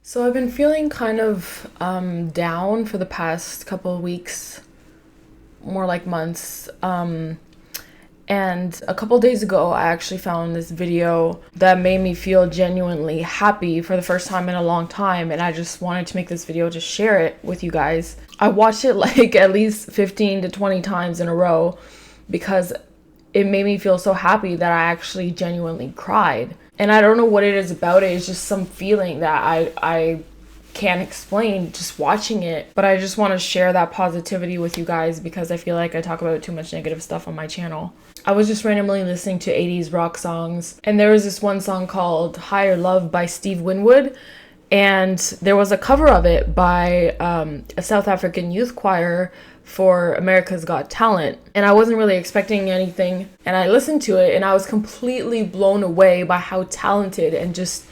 So I've been feeling kind of down for the past couple of weeks, more like months. And a couple days ago, I actually found this video that made me feel genuinely happy for the first time in a long time. And I just wanted to make this video to share it with you guys. I watched it like at least 15 to 20 times in a row because it made me feel so happy that I actually genuinely cried. And I don't know what it is about it. It's just some feeling that I can't explain just watching it. But I just want to share that positivity with you guys because I feel like I talk about too much negative stuff on my channel. I was just randomly listening to 80s rock songs, and there was this one song called Higher Love by Steve Winwood, and there was a cover of it by a South African youth choir for America's Got Talent. And I wasn't really expecting anything, and I listened to it and I was completely blown away by how talented and just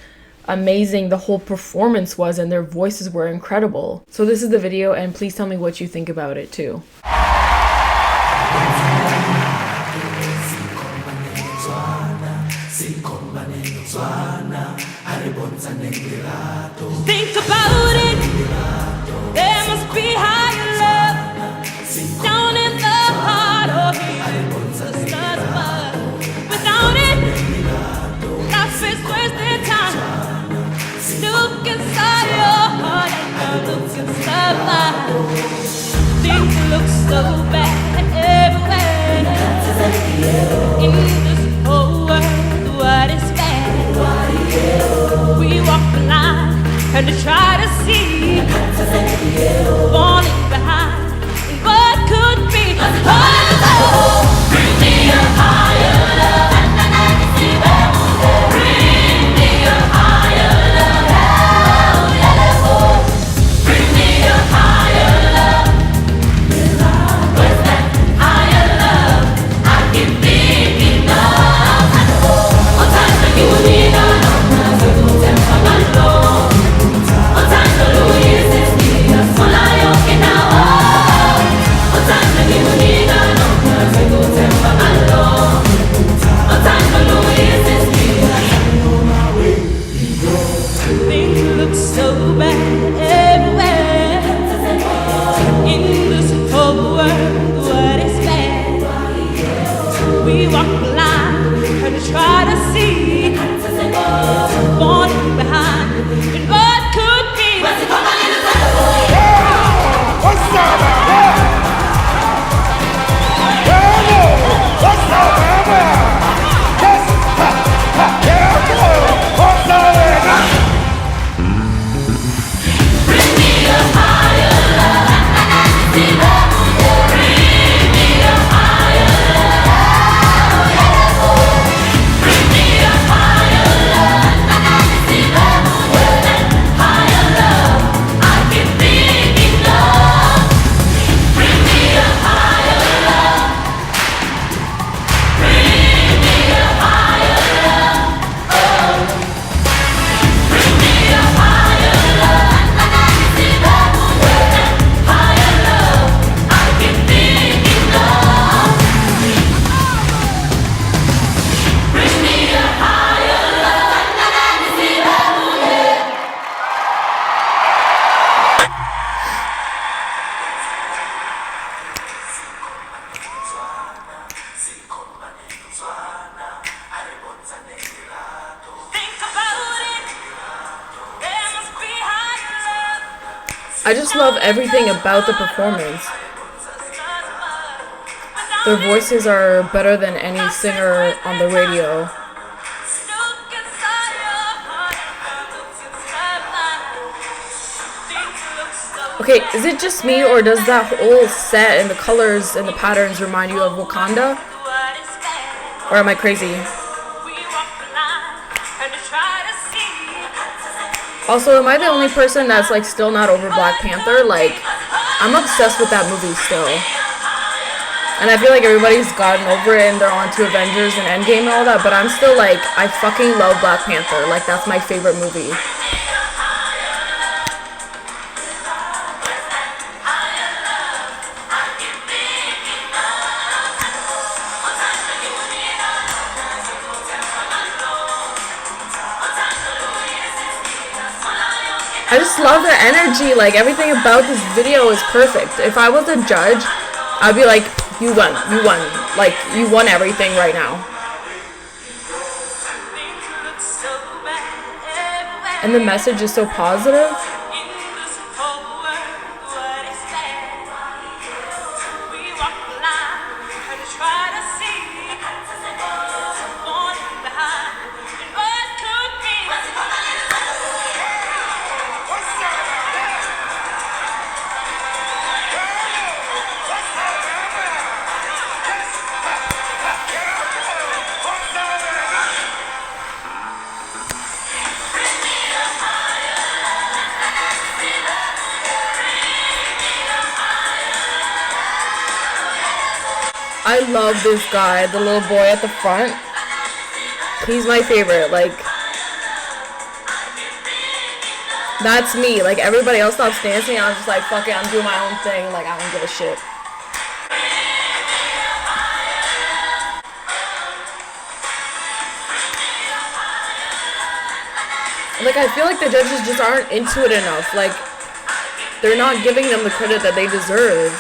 amazing the whole performance was, and their voices were incredible. So this is the video, and please tell me what you think about it too. Think about it, there must be higher love down in the heart of Jesus. Without it, life is wasted time. Look inside your heart and look inside mine. Things look so bad everywhere in this whole world. What is bad? We walk the line and to try to see, falling behind what could be. Oh, bring me a higher love. Bring me a higher love. Bring me a higher love. Where's that higher love I keep thinking of? On time that you need a I just love everything about the performance. Their voices are better than any singer on the radio. Okay, is it just me, or does that whole set and the colors and the patterns remind you of Wakanda? Or am I crazy? Also, am I the only person that's like still not over Black Panther? Like, I'm obsessed with that movie still. And I feel like everybody's gotten over it and they're on to Avengers and Endgame and all that, but I'm still like, I fucking love Black Panther. Like, that's my favorite movie. I just love their energy. Like, everything about this video is perfect. If I was a judge, I'd be like, you won. Like, you won everything right now. And the message is so positive. I love this guy, the little boy at the front. He's my favorite. Like, that's me. Like, everybody else stops dancing. I'm just like, fuck it, I'm doing my own thing. Like, I don't give a shit. Like, I feel like the judges just aren't into it enough. Like, they're not giving them the credit that they deserve.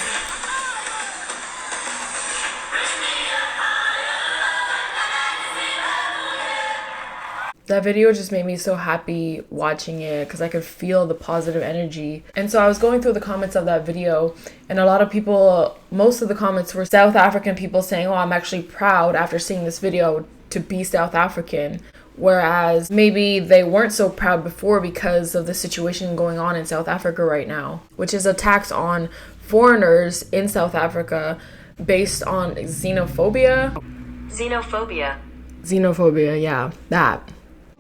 That video just made me so happy watching it because I could feel the positive energy. And so I was going through the comments of that video, and a lot of people, most of the comments were South African people saying, oh, I'm actually proud after seeing this video to be South African. Whereas maybe they weren't so proud before because of the situation going on in South Africa right now, which is a tax on foreigners in South Africa based on xenophobia. Xenophobia, yeah, that.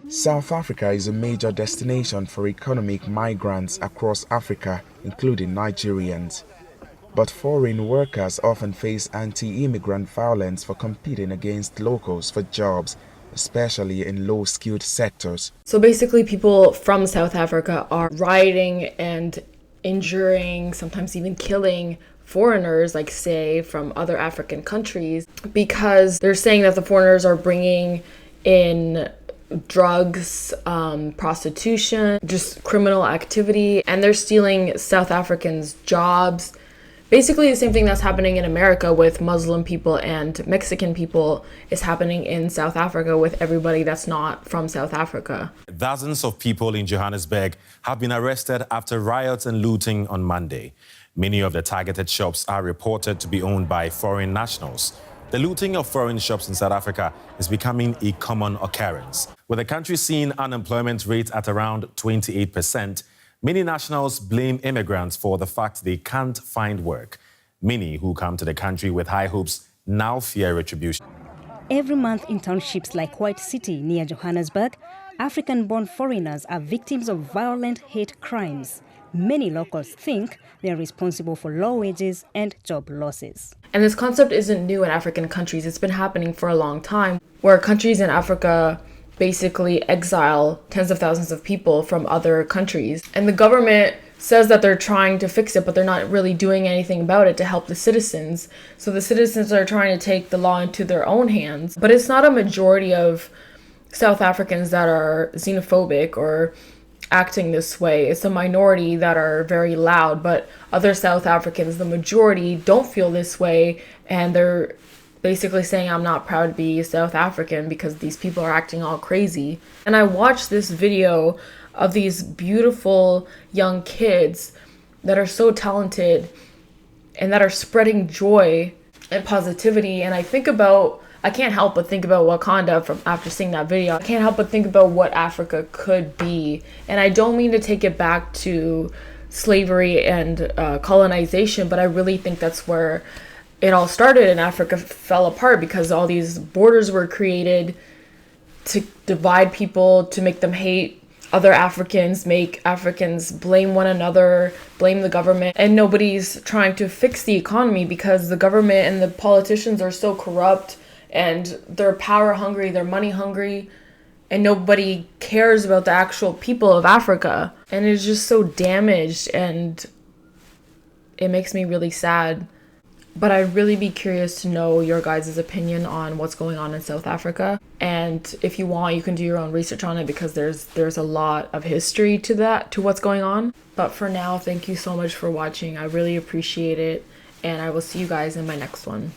South Africa is a major destination for economic migrants across Africa, including Nigerians. But foreign workers often face anti-immigrant violence for competing against locals for jobs, especially in low-skilled sectors. So basically, people from South Africa are rioting and injuring, sometimes even killing foreigners, like say from other African countries, because they're saying that the foreigners are bringing in drugs, prostitution, just criminal activity, and they're stealing South Africans' jobs. Basically the same thing that's happening in America with Muslim people and Mexican people is happening in South Africa with everybody that's not from South Africa. Dozens of people in Johannesburg have been arrested after riots and looting on Monday. Many of the targeted shops are reported to be owned by foreign nationals. The looting of foreign shops in South Africa is becoming a common occurrence. With the country seeing unemployment rate at around 28%, many nationals blame immigrants for the fact they can't find work. Many who come to the country with high hopes now fear retribution. Every month in townships like White City near Johannesburg, African-born foreigners are victims of violent hate crimes. Many locals think they're responsible for low wages and job losses. And this concept isn't new in African countries. It's been happening for a long time, where countries in Africa basically exile tens of thousands of people from other countries. And the government says that they're trying to fix it, but they're not really doing anything about it to help the citizens. So the citizens are trying to take the law into their own hands. But it's not a majority of South Africans that are xenophobic or acting this way. It's a minority that are very loud, but other South Africans, the majority, don't feel this way, and they're basically saying, I'm not proud to be South African because these people are acting all crazy. And I watched this video of these beautiful young kids that are so talented and that are spreading joy and positivity, and I can't help but think about Wakanda from after seeing that video. I can't help but think about what Africa could be. And I don't mean to take it back to slavery and colonization, but I really think that's where it all started, and Africa fell apart because all these borders were created to divide people, to make them hate other Africans, make Africans blame one another, blame the government, and nobody's trying to fix the economy because the government and the politicians are so corrupt and they're power hungry, they're money hungry, and nobody cares about the actual people of Africa. And it's just so damaged, and it makes me really sad. But I'd really be curious to know your guys' opinion on what's going on in South Africa. And if you want, you can do your own research on it, because there's a lot of history to what's going on. But for now, thank you so much for watching. I really appreciate it. And I will see you guys in my next one.